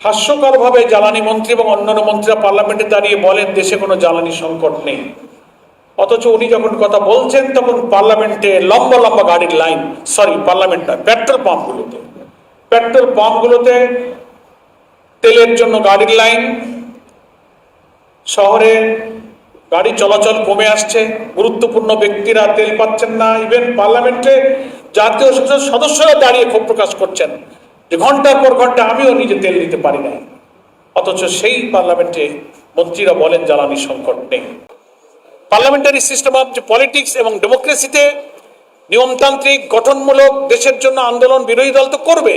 হাস্যকরভাবে জ্বালানি মন্ত্রী এবং অন্যান্য মন্ত্রীরা পার্লামেন্টে দাঁড়িয়ে বলেন দেশে কোনো জ্বালানি সংকট নেই, অথচ উনি যখন কথা বলছেন তখন পার্লামেন্টে লম্বা লম্বা গাড়ির লাইন, পার্লামেন্ট নয়, পেট্রোল পাম্পগুলোতে তেলের জন্য গাড়ির লাইন, শহরে গাড়ি চলাচল কমে আসছে, গুরুত্বপূর্ণ ব্যক্তিরা তেল পাচ্ছেন না। ইভেন পার্লামেন্টে জাতীয় সংসদ সদস্যরা দাঁড়িয়ে ক্ষোভ প্রকাশ করছেন যে ঘন্টার পর ঘন্টা আমিও নিজে তেল নিতে পারি না, অথচ সেই পার্লামেন্টে মন্ত্রীরা বলেন জ্বালানি সংকট নেই। পার্লামেন্টারি সিস্টেম অফ পলিটিক্স এবং ডেমোক্রেসিতে নিয়মতান্ত্রিক গঠনমূলক দেশের জন্য আন্দোলন বিরোধী দল তো করবে,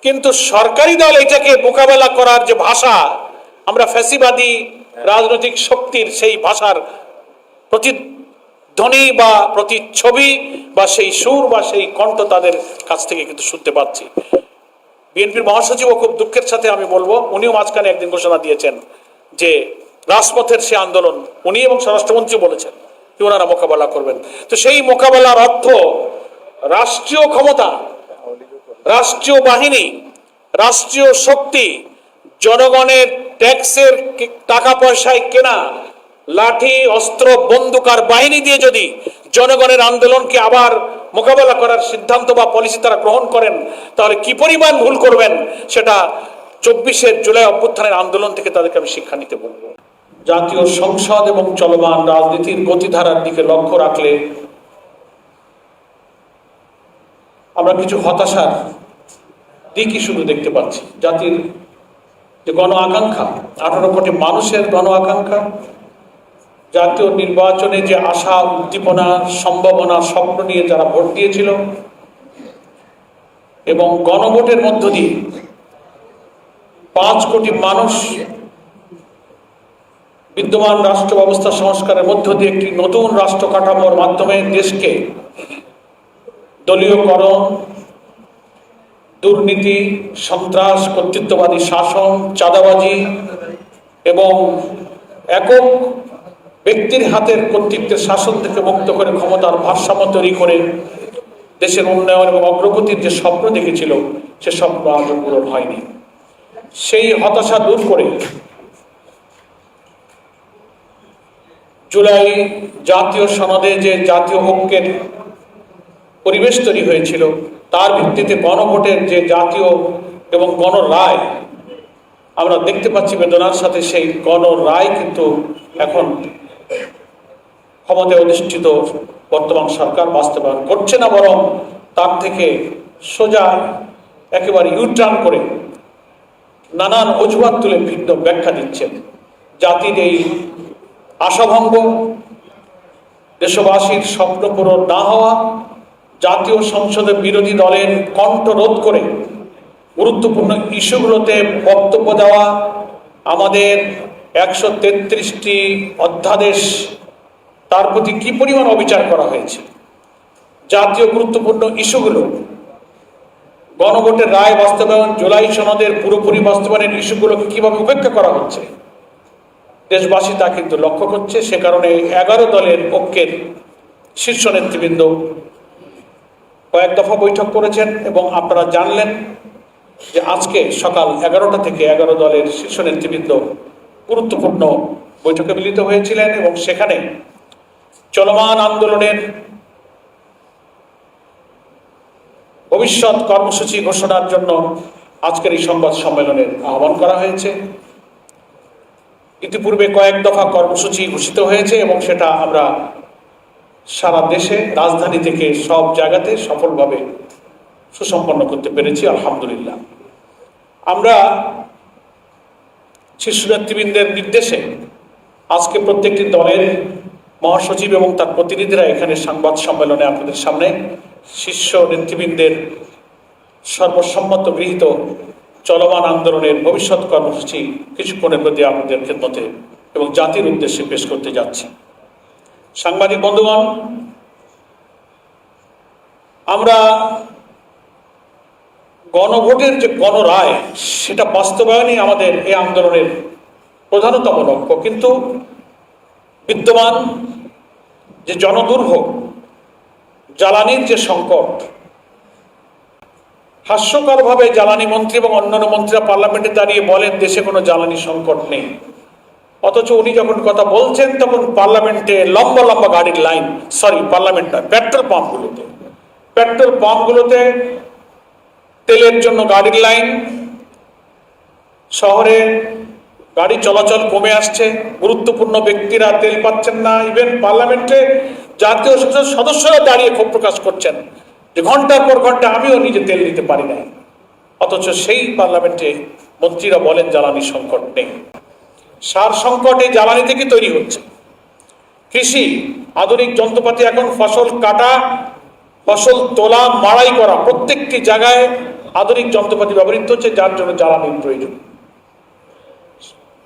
কিন্তু সরকারি দল এটাকে মোকাবেলা করার যে ভাষা, আমরা ফ্যাসিবাদী রাজনৈতিক শক্তির সেই ভাষার প্রতিধ্বনি বা প্রতিচ্ছবি বা সেই সুর বা সেই কণ্ঠ তাদের কাছ থেকে কিন্তু শুনতে পাচ্ছি। বিএনপির মহাসচিবও খুব দুঃখের সাথে আমি বলবো, উনিও মাঝখানে একদিন ঘোষণা দিয়েছেন যে রাজপথের সে আন্দোলন উনি এবং স্বরাষ্ট্রমন্ত্রী বলেছেন যে ওনারা মোকাবেলা করবেন। তো সেই মোকাবেলার অর্থ রাষ্ট্রীয় ক্ষমতা, রাষ্ট্রীয় বাহিনী, রাষ্ট্রীয় শক্তি, জনগণের ট্যাক্সের টাকা পয়সায় কেনা লাঠি অস্ত্র বন্দুক আর বাহিনী দিয়ে যদি জনগণের আন্দোলনকে আবার মোকাবেলা করার সিদ্ধান্ত বা পলিসি তারা গ্রহণ করেন, তাহলে কি পরিমাণ ভুল করবেন সেটা 24শে জুলাই অভ্যুত্থানের আন্দোলন থেকে তাদেরকে আমি শিক্ষা নিতে বলবো। জাতীয় সংসদ এবং চলমান রাজনীতির গতিধারার দিকে লক্ষ্য রাখলে আমরা কিছু হতাশার দিকই শুধু দেখতে পাচ্ছি। জাতির যে গণ আকাঙ্ক্ষা, 18 কোটি মানুষের গণ আকাঙ্ক্ষা, জাতীয় নির্বাচনে যে আশা উদ্দীপনা সম্ভাবনা স্বপ্ন নিয়ে যারা ভোট দিয়েছিল এবং গণভোটের মধ্য দিয়ে 5 কোটি মানুষ বিদ্যমান রাষ্ট্র ব্যবস্থা সংস্কারের মধ্য দিয়ে একটি নতুন রাষ্ট্র কাঠামোর মাধ্যমে দেশকে দলীয়করণ, দুর্নীতি, সন্ত্রাস, কর্তৃত্ববাদী শাসন, চাঁদাবাজি এবং একক ব্যক্তির হাতের কর্তৃত্বের শাসন থেকে মুক্ত করে ক্ষমতার ভারসাম্য তৈরি করে দেশের উন্নয়ন এবং অগ্রগতির যে স্বপ্ন দেখেছিল সে স্বপ্ন আজও পূরণ হয়নি। সেই হতাশা দূর করে জুলাই জাতীয় সনদে যে জাতীয় ঐক্যের পরিবেশ তৈরি হয়েছিল, তার ভিত্তিতে গণভোটের যে জাতীয় এবং গণরায় আমরা দেখতে পাচ্ছি বেদনার সাথে, সেই গণরায় কিন্তু এখন ক্ষমতায় অধিষ্ঠিত বর্তমান সরকার বাস্তবায়ন করছে না, বরং তার থেকে সোজা একেবারে ইউটার্ন করে নানান অজুহাত তুলে ভিন্ন ব্যাখ্যা দিচ্ছেন। জাতির এই আশাভঙ্গ, দেশবাসীর স্বপ্ন পূরণ না হওয়া, জাতীয় সংসদে বিরোধী দলের কণ্ঠ রোধ করে গুরুত্বপূর্ণ ইস্যুগুলোতে বক্তব্য দেওয়া, আমাদের 133টি অধ্যাদেশ তার প্রতি কি পরিমাণ অবিচার করা হয়েছে, জাতীয় গুরুত্বপূর্ণ ইস্যুগুলো, গণভোটের রায় বাস্তবায়ন, জুলাই সনদের পুরোপুরি বাস্তবায়নের ইস্যুগুলোকে কিভাবে উপেক্ষা করা হচ্ছে, দেশবাসী তা কিন্তু লক্ষ্য করছে। সে কারণে 11 দলের ঐক্যের শীর্ষ নেতৃবৃন্দ কয়েক দফা বৈঠক করেছেন এবং আপনারা জানলেন যে আজকে সকাল 11টা থেকে 11 দলের শীর্ষ নেতৃবৃন্দ গুরুত্বপূর্ণ বৈঠকে মিলিত হয়েছিলেন এবং সেখানে চলমান আন্দোলনের ভবিষ্যৎ কর্মসূচি ঘোষণার জন্য আজকের এই সংবাদ সম্মেলনের আহ্বান করা হয়েছে। ইতিপূর্বে কয়েক দফা কর্মসূচি ঘোষিত হয়েছে এবং সেটা আমরা সারা দেশে রাজধানী থেকে সব জায়গাতে সফলভাবে সুসম্পন্ন করতে পেরেছি, আলহামদুলিল্লাহ। আমরা শীর্ষ নেতৃবৃন্দের নির্দেশে আজকে প্রত্যেকটি দলের মহাসচিব এবং তার প্রতিনিধিরা এখানে সংবাদ সম্মেলনে আপনাদের সামনে শীর্ষ নেতৃবৃন্দের সর্বসম্মত গৃহীত চলমান আন্দোলনের ভবিষ্যৎ কর্মসূচি কিছুক্ষণের মধ্যে আপনাদের খেদমতে এবং জাতির উদ্দেশ্যে পেশ করতে যাচ্ছি। সাংবাদিক বন্ধুগণ, আমরা গণভোটের যে গণরায় সেটা বাস্তবায়নই আমাদের এই আন্দোলনের প্রধানতম লক্ষ্য, কিন্তু বিদ্যমান যে জনদুর্ভোগ, জ্বালানির যে সংকট, হাস্যকরভাবে জ্বালানি মন্ত্রী এবং অন্যান্য মন্ত্রীরা পার্লামেন্টে দাঁড়িয়ে বলেন দেশে কোনো জ্বালানি সংকট নেই, অথচ উনি যখন কথা বলছেন তখন পার্লামেন্টে লম্বা লম্বা গাড়ির লাইন, পার্লামেন্ট নয়, পেট্রোল পাম্পগুলোতে তেলের জন্য গাড়ির লাইন, শহরে গাড়ি চলাচল কমে আসছে, গুরুত্বপূর্ণ ব্যক্তিরা তেল পাচ্ছেন না। ইভেন পার্লামেন্টে জাতীয় সংসদ সদস্যরা দাঁড়িয়ে ক্ষোভ প্রকাশ করছেন যে ঘন্টার পর ঘন্টা আমিও নিজে তেল নিতে পারি না, অথচ সেই পার্লামেন্টে মন্ত্রীরা বলেন জ্বালানি সংকট নেই। সার সংকট এই জ্বালানি থেকে তৈরি হচ্ছে। কৃষি, আধুনিক যন্ত্রপাতি, এখন ফসল কাটা, ফসল তোলা, মাড়াই করা, প্রত্যেকটি জায়গায় আধুনিক যন্ত্রপাতি ব্যবহৃত হচ্ছে, যার জন্য জ্বালানির প্রয়োজন।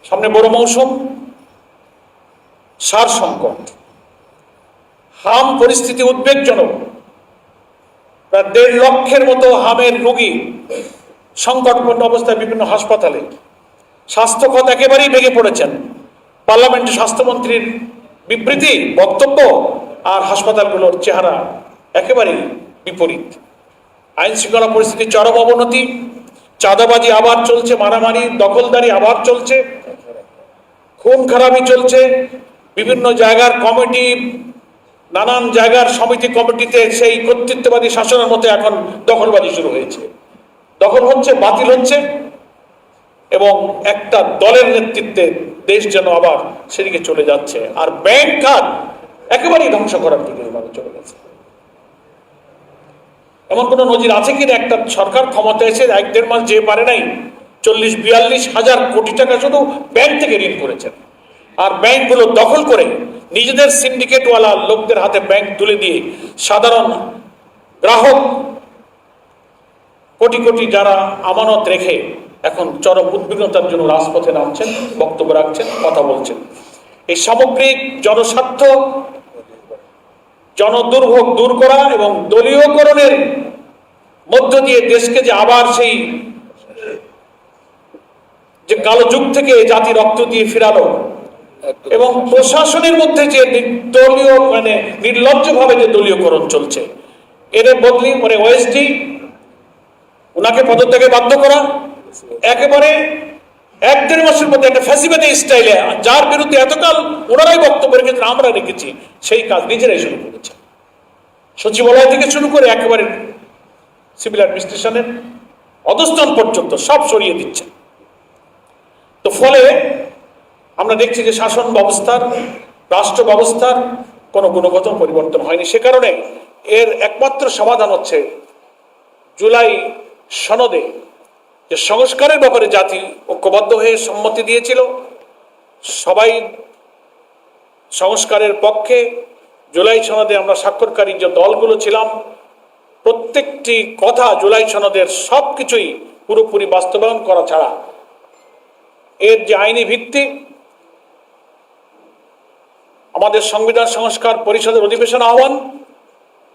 সামনে বড় মৌসুম, সার সংকট, হাম পরিস্থিতি উদ্বেগজনক। প্রায় 1.5 লক্ষের মতো হামের রোগী সংকটপূর্ণ অবস্থায় বিভিন্ন হাসপাতালে। স্বাস্থ্য খাত একেবারেই ভেঙে পড়েছেন। পার্লামেন্টে স্বাস্থ্যমন্ত্রীর বিবৃতি, বক্তব্য আর হাসপাতালগুলোর চেহারা একেবারেই বিপরীত। আইন শৃঙ্খলা পরিস্থিতি চরম অবনতি, চাঁদাবাজি আবার চলছে, মারামারি দখলদারি আবার চলছে, খুন খারাপি চলছে। বিভিন্ন জায়গার কমিটি, নানান জায়গার সমিতি কমিটিতে সেই কর্তৃত্ববাদী শাসনের মতো এখন দখলবাজি শুরু হয়েছে। দখল হচ্ছে, বাতিল হচ্ছে, এবং একটা দলের নেতৃত্বে দেশ যেন আবার সেদিকে চলে যাচ্ছে। আর ব্যাংক খাত একেবারেই ধ্বংস করার দিকে এভাবে চলে গেছে। এমন কোন নজির আছে কিনা একটা সরকার ক্ষমতা এসে 1-1.5 মাস যে পারে নাই 40-42 হাজার কোটি টাকা শুধু ব্যাংক থেকে ঋণ করেছেন, আর ব্যাংকগুলো দখল করে নিজেদের সিন্ডিকেটওয়ালা লোকদের হাতে ব্যাংক তুলে দিয়ে সাধারণ গ্রাহক কোটি কোটি যারা আমানত রেখে এখন চরম উদ্বিগ্নতার জন্য রাজপথে নামছেন, বক্তব্য রাখছেন, কথা বলছেন। এই সামগ্রিক জনস্বার্থ, জনদুর্ভোগ দূর করা এবং দলীয়করণের মধ্য দিয়ে দেশকে যে আবার সেই যে কালো যুগ থেকে জাতি রক্ত দিয়ে ফিরালো, এবং প্রশাসনের মধ্যে যে দলীয় নির্লজ্জভাবে যে দলীয়করণ চলছে, এর বদলি ওএসডি ওনাকে পদত্যাগে বাধ্য করা, একেবারে 1-1.5 মাসের মধ্যে একটা ফ্যাসিবাদী স্টাইলে, যার বিরুদ্ধে এতকাল ওনারাই বক্তব্য রেখেছেন, আমরা রেখেছি, সেই কাজ নিজেরাই শুরু করেছে। সচিবালয় থেকে শুরু করে একেবারে সিভিল অ্যাডমিনিস্ট্রেশনের অধস্তন পর্যন্ত সব সরিয়ে দিচ্ছে। তো ফলে আমরা দেখছি যে শাসন ব্যবস্থার, রাষ্ট্র ব্যবস্থার কোনো গুণগত পরিবর্তন হয়নি। সে কারণে এর একমাত্র সমাধান হচ্ছে জুলাই সনদে যে সংস্কারের ব্যাপারে জাতি ঐক্যবদ্ধ হয়ে সম্মতি দিয়েছিল, সবাই সংস্কারের পক্ষে। জুলাই সনদে আমরা স্বাক্ষরকারী যে দলগুলো ছিলাম, প্রত্যেকটি কথা জুলাই সনদের সবকিছুই পুরোপুরি বাস্তবায়ন করা ছাড়া এর যে আইনি ভিত্তি, আমাদের সংবিধান সংস্কার পরিষদের অধিবেশন আহ্বান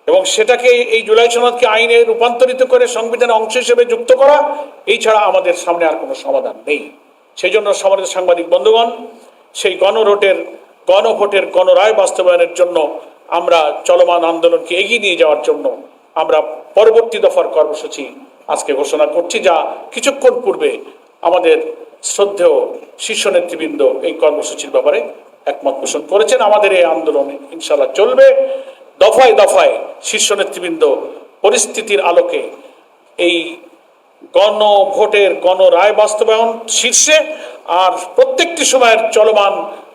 এবং সেটাকে এই জুলাই সনদকে আইনে রূপান্তরিত করে সংবিধানের অংশ হিসেবে যুক্ত করা, এই ছাড়া আমাদের সামনে আর কোনো সমাধান নেই। সেই জন্য সমাজের সাংবাদিক বন্ধুগণ, সেই গণভোটের গণরায় বাস্তবায়নের জন্য আমরা চলমান আন্দোলনকে এগিয়ে নিয়ে যাওয়ার জন্য আমরা পরবর্তী দফার কর্মসূচি আজকে ঘোষণা করছি, যা কিছুক্ষণ পূর্বে আমাদের শ্রদ্ধেয় শীর্ষ নেতৃবৃন্দ এই কর্মসূচির ব্যাপারে একমত পোষণ করেছেন। আমাদের এই আন্দোলন ইনশাআল্লাহ চলবে। দফায় দফায় শীর্ষ নেতৃবৃন্দ পরিস্থিতির আলোকে এই গণভোটের গণরায় বাস্তবায়ন শীর্ষে, আর প্রত্যেকটি সময়ের চলমান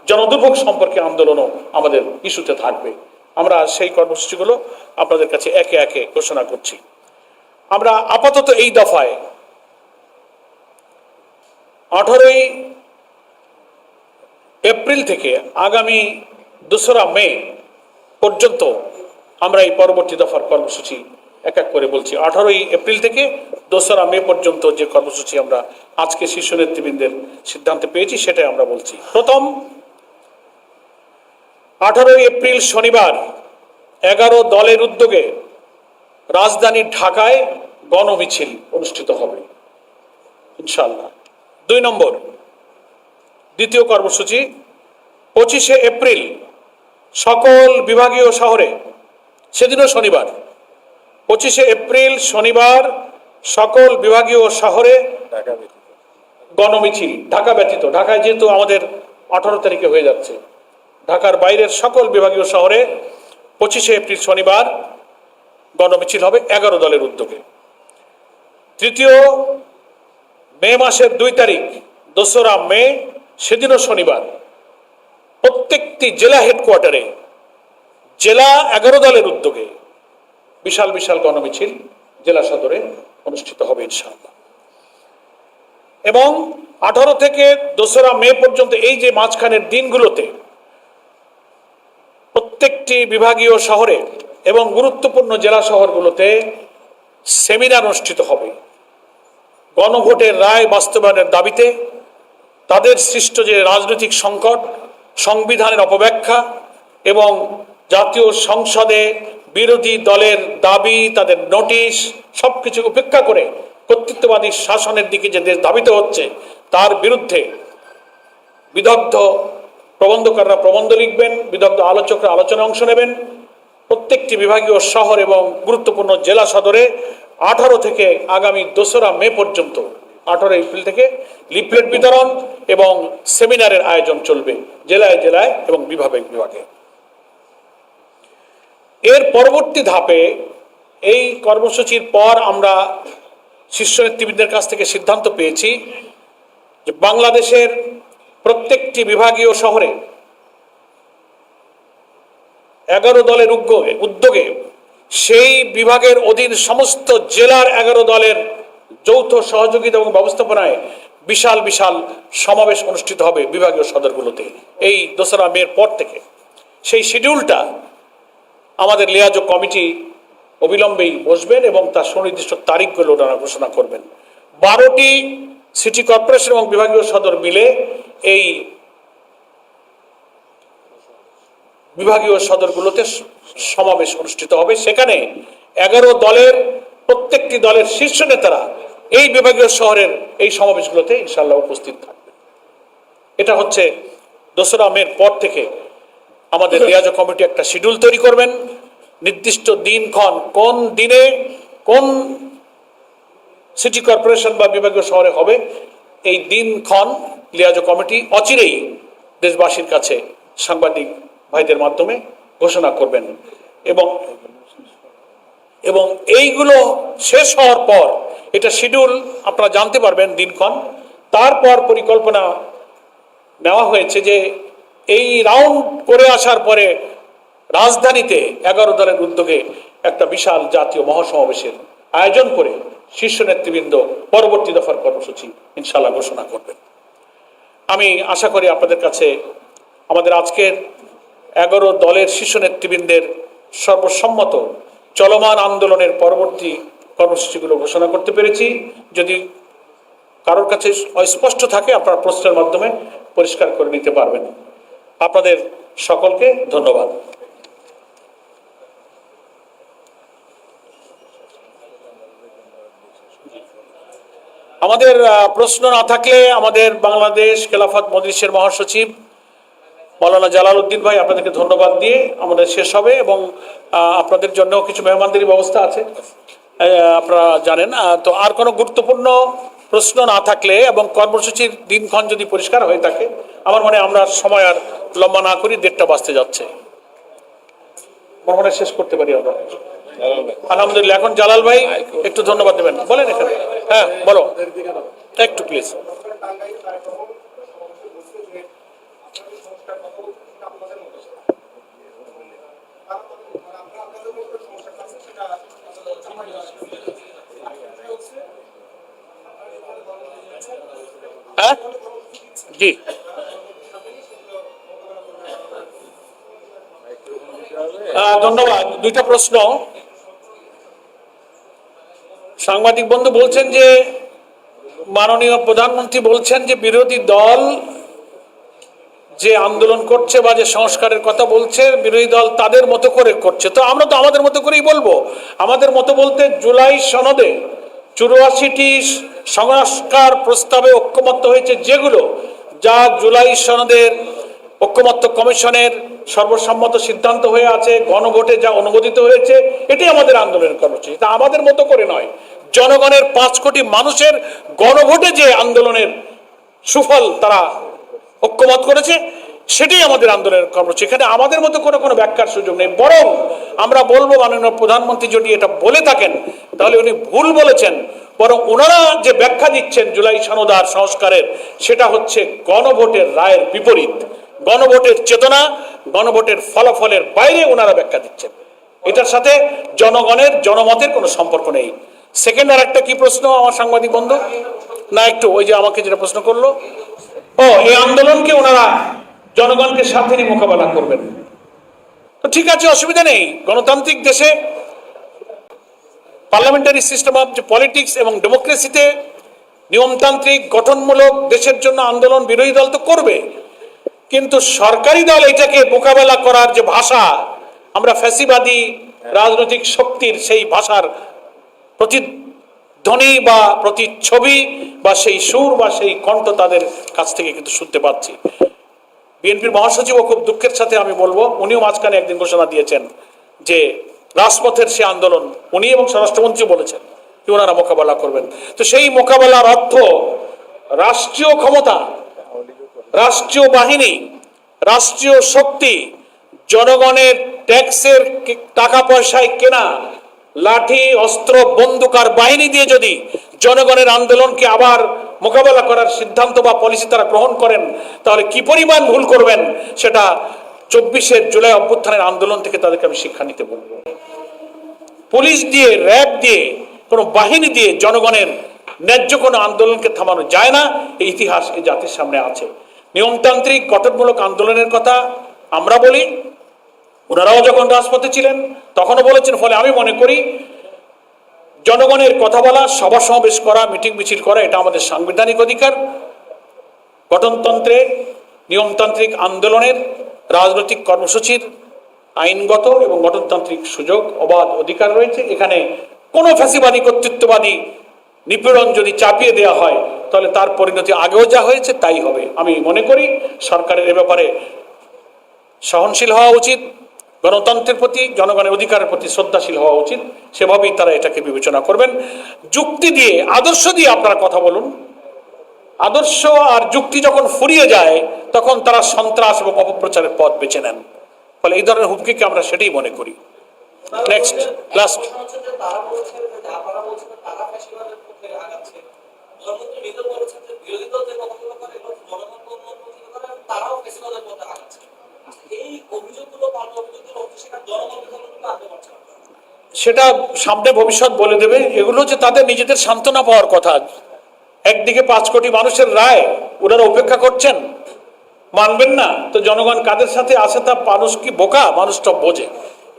জনদুর্ভোগ সম্পর্কে আন্দোলনও আমাদের ইস্যুতে থাকবে। আমরা সেই কর্মসূচিগুলো আপনাদের কাছে একে একে ঘোষণা করছি। আমরা আপাতত এই দফায় 18ই এপ্রিল থেকে আগামী 2রা মে পর্যন্ত আমরা এই পরবর্তী দফার কর্মসূচি এক এক করে বলছি। 18ই এপ্রিল থেকে 2রা মে পর্যন্ত যে কর্মসূচি আমরা আজকে শীর্ষ নেতৃবৃন্দের সিদ্ধান্তে পেয়েছি সেটাই আমরা বলছি। প্রথম, 18ই এপ্রিল শনিবার 11 দলের উদ্যোগে রাজধানী ঢাকায় গণমিছিল অনুষ্ঠিত হবে ইনশাআল্লাহ। 2 নম্বর, দ্বিতীয় কর্মসূচি 25শে এপ্রিল সকল বিভাগীয় শহরে, সেদিনও শনিবার, 25শে এপ্রিল শনিবার সকল বিভাগীয় শহরে গণমিছিল, ঢাকা ব্যতীত, ঢাকায় যেহেতু আমাদের 18 তারিখে হয়ে যাচ্ছে, ঢাকার বাইরের সকল বিভাগীয় শহরে 25শে এপ্রিল শনিবার গণমিছিল হবে 11 দলের উদ্যোগে। তৃতীয় মে মাসের 2 তারিখ 2রা মে, সেদিনও শনিবার, প্রত্যেকটি জেলা হেডকোয়ার্টারে জেলা 11 দলের উদ্যোগে বিশাল বিশাল গণমিছিল জেলা সদরে অনুষ্ঠিত হবে ইনশাআল্লাহ। এবং 18 থেকে 2রা মে পর্যন্ত এই যে মাঝখানের দিনগুলোতে প্রত্যেকটি বিভাগীয় শহরে এবং গুরুত্বপূর্ণ জেলা শহরগুলোতে সেমিনার অনুষ্ঠিত হবে গণভোটের রায় বাস্তবায়নের দাবিতে, তাদের সৃষ্ট যে রাজনৈতিক সংকট, সংবিধানের অপব্যাখ্যা এবং জাতীয় সংসদে বিরোধী দলের দাবি, তাদের নোটিশ সবকিছু উপেক্ষা করে কর্তৃত্ববাদী শাসনের দিকে যে দেশ ধাবিত হচ্ছে তার বিরুদ্ধে বিদগ্ধ প্রবন্ধকাররা প্রবন্ধ লিখবেন, বিদগ্ধ আলোচকরা আলোচনায় অংশ নেবেন। প্রত্যেকটি বিভাগীয় শহর এবং গুরুত্বপূর্ণ জেলা সদরে 18 থেকে আগামী 2রা মে পর্যন্ত, 18 এপ্রিল থেকে লিফলেট বিতরণ এবং সেমিনারের আয়োজন চলবে জেলায় জেলায় এবং বিভাগে বিভাগে। এর পরবর্তী ধাপে এই কর্মসূচির পর আমরা শীর্ষ নেতৃবৃন্দের কাছ থেকে সিদ্ধান্ত পেয়েছি যে বাংলাদেশের প্রত্যেকটি বিভাগীয় শহরে 11 দলের উদ্যোগে সেই বিভাগের অধীন সমস্ত জেলার 11 দলের যৌথ সহযোগিতা এবং ব্যবস্থাপনায় বিশাল বিশাল সমাবেশ অনুষ্ঠিত হবে বিভাগীয় সদরগুলোতে এই 2রা মের পর থেকে। সেই শিডিউলটা আমাদের লিয়াজো কমিটি অবিলম্বেই বসবেন এবং তার সুনির্দিষ্ট তারিখগুলো ওনারা ঘোষণা করবেন। 12টি সিটি কর্পোরেশন এবং বিভাগীয় সদর মিলে এই বিভাগীয় সদরগুলোতে সমাবেশ অনুষ্ঠিত হবে। সেখানে 11 দলের প্রত্যেকটি দলের শীর্ষ নেতারা এই বিভাগীয় শহরের এই সমাবেশগুলোতে ইনশাআল্লাহ উপস্থিত থাকবে। এটা হচ্ছে 2রা মের পর থেকে আমাদের লিয়াজো কমিটি একটা শিডিউল তৈরি করবেন, নির্দিষ্ট দিনক্ষণ কোন দিনে কোন সিটি কর্পোরেশন বা বিভাগীয় শহরে হবে এই দিনক্ষণ লিয়াজো কমিটি অচিরেই দেশবাসীর কাছে সাংবাদিক ভাইদের মাধ্যমে ঘোষণা করবেন। এবং এইগুলো শেষ হওয়ার পর এটা শিডিউল আপনারা জানতে পারবেন দিনক্ষণ। তারপর পরিকল্পনা নেওয়া হয়েছে যে এই রাউন্ড করে আসার পরে রাজধানীতে 11 দলের উদ্যোগে একটা বিশাল জাতীয় মহাসমাবেশের আয়োজন করে শীর্ষ নেতৃবৃন্দ পরবর্তী দফার কর্মসূচি ইনশাআল্লাহ ঘোষণা করবেন। আমি আশা করি আপনাদের কাছে আমাদের আজকের 11 দলের শীর্ষ নেতৃবৃন্দের সর্বসম্মত চলমান আন্দোলনের পরবর্তী কর্মসূচিগুলো ঘোষণা করতে পেরেছি। যদি কারোর কাছে অস্পষ্ট থাকে আপনারা প্রশ্নের মাধ্যমে পরিষ্কার করে নিতে পারবেন। আপনাদের সকলকে ধন্যবাদ। আমাদের প্রশ্ন না থাকলে আমাদের বাংলাদেশ খেলাফত মজলিসের মহাসচিব মাওলানা জালাল উদ্দিন ভাই আপনাদেরকে ধন্যবাদ দিয়ে আমাদের শেষ হবে এবং আপনাদের জন্য কিছু মেহমানদারি ব্যবস্থা আছে আপনারা জানেন। তো আর কোনো গুরুত্বপূর্ণ প্রশ্ন না থাকলে এবং কর্মসূচির দিনক্ষণ যদি পরিষ্কার হয়ে থাকে আমার মনে আমরা সময় আর লম্বা না করি, 1:30 বাজতে যাচ্ছে, আমার মনে শেষ করতে পারি আমরা। আলহামদুলিল্লাহ। এখন জালাল ভাই একটু ধন্যবাদ দেবেন, বলেন এখানে। হ্যাঁ বলো একটু প্লিজ। হ্যাঁ জি ধন্যবাদ। 2টা প্রশ্ন। সাংবাদিক বন্ধু বলছেন যে মাননীয় প্রধানমন্ত্রী বলছেন যে বিরোধী দল যে আন্দোলন করছে বা যে সংস্কারের কথা বলছে বিরোধী দল তাদের মতো করে করছে। তো আমরা তো আমাদের মতো করেই বলবো। আমাদের মতো বলতে জুলাই সনদে 84টি সংস্কার প্রস্তাবে ঐক্যমত্য হয়েছে, যেগুলো যা জুলাই সনদের ঐক্যমত্য কমিশনের সর্বসম্মত সিদ্ধান্ত হয়ে আছে, গণভোটে যা অনুমোদিত হয়েছে, এটাই আমাদের আন্দোলনের কর্মসূচি। তা আমাদের মতো করে নয়, জনগণের 5 কোটি মানুষের গণভোটে যে আন্দোলনের সুফল তারা ঐক্যমত করেছে, সেটাই আমাদের আন্দোলনের কর্মসূচি। এখানে আমাদের মতো কোনো ব্যাখ্যার সুযোগ নেই। বরং আমরা বলবো, মাননীয় প্রধানমন্ত্রী যদি এটা বলে থাকেন তাহলে উনি ভুল বলেছেন। বরং ওনারা যে ব্যাখ্যা দিচ্ছেন জুলাই সনদ আর সংস্কারের, সেটা হচ্ছে গণভোটের রায়ের বিপরীত, গণভোটের চেতনা, গণভোটের ফলাফলের বাইরে ওনারা ব্যাখ্যা দিচ্ছেন। এটার সাথে জনমতের কোনো সম্পর্ক নেই। সেকেন্ড আর একটা কি প্রশ্ন আমার সাংবাদিক বন্ধু? না, একটু ওই যে আমাকে যেটা প্রশ্ন করলো, এই আন্দোলনকে ওনারা জনগণকে সাথে নিয়ে মোকাবেলা করবেন। তো ঠিক আছে, অসুবিধা নেই। গণতান্ত্রিক দেশে পার্লামেন্টারি সিস্টেম অফ পলিটিক্স এবং ডেমোক্রেসিতে নিয়মতান্ত্রিক গঠনমূলক দেশের জন্য আন্দোলন বিরোধী দল তো করবে, কিন্তু সরকারি দল এটাকে মোকাবেলা করার যে ভাষা, আমরা ফ্যাসিবাদী রাজনৈতিক শক্তির সেই ভাষার প্রতিধ্বনি বা প্রতিচ্ছবি বা সেই সুর বা সেই কণ্ঠ তাদের কাছ থেকে কিন্তু শুনতে পাচ্ছি। বিএনপির মহাসচিবও খুব দুঃখের সাথে আমি বলবো, উনিও মাঝখানে একদিন ঘোষণা দিয়েছেন যে রাজপথের সে আন্দোলন উনি এবং স্বরাষ্ট্রমন্ত্রী বলেছেন যে ওনারা মোকাবেলা করবেন। তো সেই মোকাবেলার অর্থ রাষ্ট্রীয় ক্ষমতা, রাষ্ট্রীয় বাহিনী, রাষ্ট্রীয় শক্তি, জনগণের ট্যাক্সের টাকা পয়সায় কেনা লাঠি, অস্ত্র, বন্দুক আর বাহিনী দিয়ে যদি জনগণের আন্দোলনকে আবার মোকাবেলা করার সিদ্ধান্ত বা পলিসি তারা গ্রহণ করেন, তাহলে কি পরিমাণ ভুল করবেন সেটা 24 জুলাই অভ্যুত্থানের আন্দোলন থেকে তাদেরকে আমি শিক্ষা নিতে বলবো। পুলিশ দিয়ে, র্যাব দিয়ে, কোনো বাহিনী দিয়ে জনগণের ন্যায্য কোনো আন্দোলনকে থামানো যায় না। এই ইতিহাস এই জাতির সামনে আছে। নিয়মতান্ত্রিক গঠনমূলক আন্দোলনের কথা আমরা বলি, ওনারাও যখন রাজপথে ছিলেন তখনও বলেছেন। ফলে আমি মনে করি জনগণের কথা বলা, সভা সমাবেশ করা, মিটিং মিছিল করা, এটা আমাদের সাংবিধানিক অধিকার। গঠনতন্ত্রে নিয়মতান্ত্রিক আন্দোলনের, রাজনৈতিক কর্মসূচির আইনগত এবং গঠনতান্ত্রিক সুযোগ, অবাধ অধিকার রয়েছে। এখানে কোনো ফ্যাসিবাদী, কর্তৃত্ববাদী নিপীড়ন যদি চাপিয়ে দেওয়া হয় তাহলে তার পরিণতি আগেও যা হয়েছে তাই হবে। আমি মনে করি সরকারের এ ব্যাপারে সহনশীল হওয়া উচিত, গণতন্ত্রের প্রতি, জনগণের অধিকারের প্রতি শ্রদ্ধাশীল হওয়া উচিত। সেভাবেই তারা এটাকে বিবেচনা করবেন। যুক্তি দিয়ে, আদর্শ দিয়ে আপনারা কথা বলুন। আদর্শ আর যুক্তি যখন ফুরিয়ে যায় তখন তারা সন্ত্রাস এবং অপপ্রচারের পথ বেছে নেন। ফলে এই ধরনের হুমকিকে আমরা সেটাই মনে করি। Next, last. সেটা সামনে ভবিষ্যৎ বলে দেবে। এগুলো যে তাদের নিজেদের সান্ত্বনা পাওয়ার কথা। একদিকে 5 কোটি মানুষের রায় ওনারা উপেক্ষা করছেন, মানবেন না, তো জনগণ কাদের সাথে আসে তা মানুষ কি বোকা? মানুষটা বোঝে।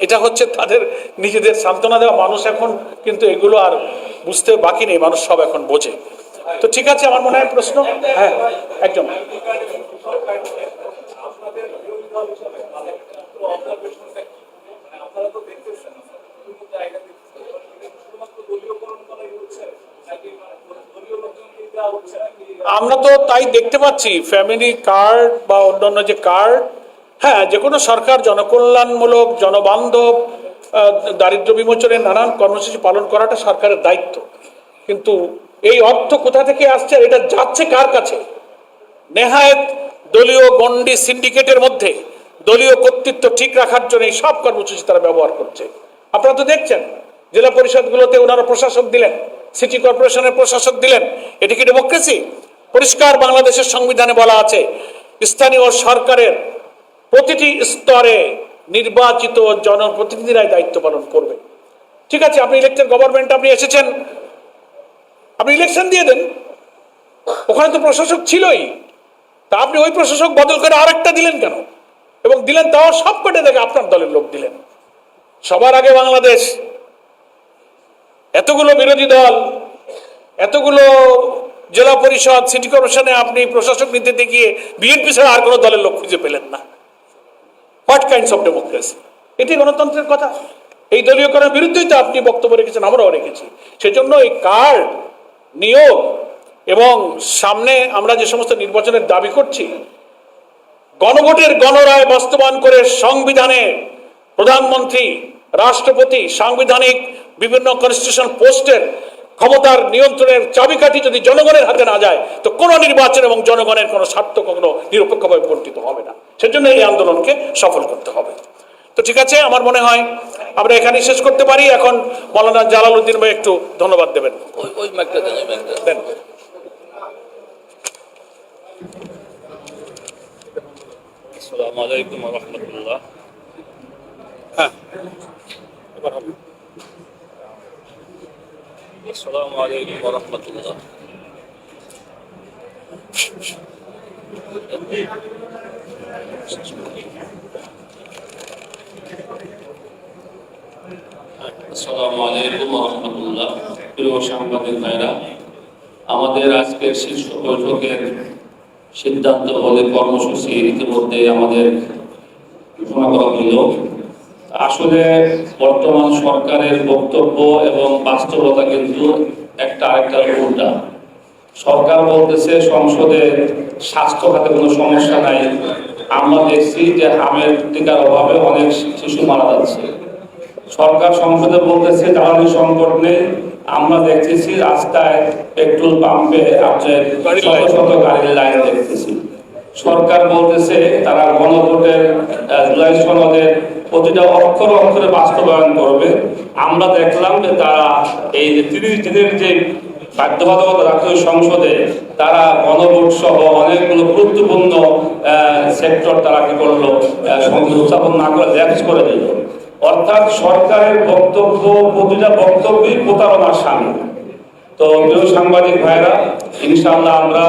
এটা হচ্ছে তাদের নিজেদের সান্ত্বনা দেওয়া। মানুষ এখন কিন্তু এগুলো আর বুঝতে বাকি নেই, মানুষ সব এখন বোঝে। তো ঠিক আছে, আমার মনে হয় প্রশ্ন, হ্যাঁ একদম। আমরা তো তাই দেখতে পাচ্ছি, ফ্যামিলি কার্ড বা অন্যান্য যে কার্ড, হ্যাঁ, যে কোনো সরকার জনকল্যাণমূলক, জনবান্ধব, দারিদ্র বিমোচনের নানান কর্মসূচি পালন করাটা সরকারের দায়িত্ব। কিন্তু এই অর্থ কোথা থেকে আসছে, এটা যাচ্ছে কার কাছে? নেহায়েত দলীয় গণ্ডি সিন্ডিকেটের মধ্যে দলীয় কর্তৃত্ব ঠিক রাখার জন্য এই সব কর্মসূচি তারা ব্যবহার করছে। আপনারা তো দেখছেন, জেলা পরিষদগুলোতে ওনারা প্রশাসক দিলেন, সিটি কর্পোরেশনের প্রশাসক দিলেন। এটি কি ডেমোক্রেসি? পরিষ্কার বাংলাদেশের সংবিধানে বলা আছে স্থানীয় সরকারের প্রতিটি স্তরে নির্বাচিত জনপ্রতিনিধিরাই দায়িত্ব পালন করবে। ঠিক আছে, আপনি ইলেকটেড গভর্নমেন্ট, আপনি এসেছেন, আপনি ইলেকশন দিয়ে দেন। ওখানে তো প্রশাসক ছিলই, তা আপনি ওই প্রশাসক বদল করে আরেকটা দিলেন কেন? এবং দিলেন তাও সবকটা থেকে আপনার দলের লোক দিলেন। সবার আগে বাংলাদেশ, এতগুলো বিরোধী দল, এতগুলো জেলা পরিষদ, সিটি কর্পোরেশনে আপনি প্রশাসক নিতে গিয়ে বিএনপি ছাড়া আর কোনো দলের লোক খুঁজে পেলেন না। What kinds of democracy? এটি গণতন্ত্রের কথা। এই দলীয়করণের বিরুদ্ধেই তো আপনি বক্তব্য রেখেছেন, আমরাও রেখেছি। সেজন্য এই কার্ড, নিয়োগ এবং সামনে আমরা যে সমস্ত নির্বাচনের দাবি করছি, গণভোটের গণরায় বাস্তবায়ন করে সংবিধানে প্রধানমন্ত্রী, রাষ্ট্রপতি, সাংবিধানিক বিভিন্ন কনস্টিটিউশন পোস্টের ক্ষমতার নিয়ন্ত্রণের চাবিকাঠি যদি জনগণের হাতে না যায় তো কোনো নির্বাচন এবং জনগণের কোনো স্বার্থ কখনো নিরপেক্ষভাবে বর্তিত হবে না। সেজন্য এই আন্দোলনকে সফল করতে হবে। তো ঠিক আছে, আমার মনে হয় আমরা এখানেই শেষ করতে পারি। এখন মৌলানা জালালউদ্দিন ভাই একটু ধন্যবাদ দেবেন। দেন। আসসালামু আলাইকুম ওয়া রাহমাতুল্লাহ। হ্যাঁ, এবার হবে। আসসালামু আলাইকুম ওয়া রাহমাতুল্লাহ। আসসালামু আলাইকুম ওয়া রাহমাতুল্লাহ। প্রিয় সাংবাদিক ভাইরা, আমাদের আজকের শীর্ষ বৈঠকের সিদ্ধান্ত বলে কর্মসূচি ইতিমধ্যে আমাদের ঘোষণা করা হলো। আসলে বর্তমান সরকারের বক্তব্য এবং বাস্তবতা কিন্তু একটা আরেকটার উল্টা। সরকার বলতেছে সংসদে স্বাস্থ্য খাতে কোনো সমস্যা নাই। আমরা দেখছি যে হামের টিকার অভাবে অনেক শিশু মারা যাচ্ছে। সরকার সংসদে বলতেছে জ্বালানি সংকট নেই। আমরা দেখতেছি রাস্তায় পেট্রোল পাম্পে আপনার শত শত গাড়ির লাইন দেখতেছি। সরকার বলতেছে তারা গণভোটের জুলাই সনদের প্রতিটা অক্ষরে অক্ষরে বাস্তবায়ন করবে। আমরা দেখলাম যে তারা এই 30 দিনের যে বাধ্যবাধকতা জাতীয় সংসদে তারা গণভোট সহ অনেকগুলো গুরুত্বপূর্ণ সেক্টর তারা কি করলো, সংসদ উত্থাপন না করে ল্যাপস করে দিল। অর্থাৎ সরকারের বক্তব্য, প্রতিটা বক্তব্যই প্রতারণার সামিল। তো প্রিয় সাংবাদিক ভাইরা, ইনশাআল্লাহ আমরা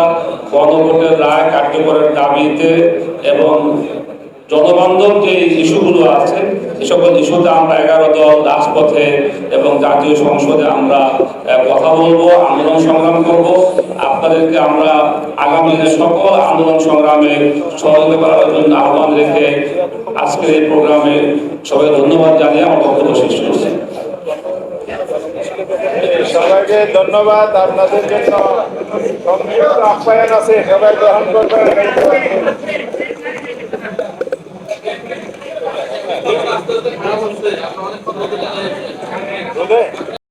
গণভোটের রায় কার্যকরের দাবিতে এবং জনবান্ধব যে ইস্যুগুলো আছে এই সকল ইস্যুতে আমরা 11 দল রাজপথে এবং জাতীয় সংসদে আমরা কথা বলবো, আন্দোলন সংগ্রাম করব। আপনাদেরকে আমরা আগামী দিনে সকল আন্দোলন সংগ্রামে সহযোগিতা করার জন্য আহ্বান রেখে আজকের এই প্রোগ্রামে সবাই ধন্যবাদ জানিয়ে আমার বক্তব্য শেষ করছি। সবাইকে ধন্যবাদ। আপনাদের জন্য সংক্ষিপ্ত আপ্যায়ন আছে, সবাই গ্রহণ করবেন।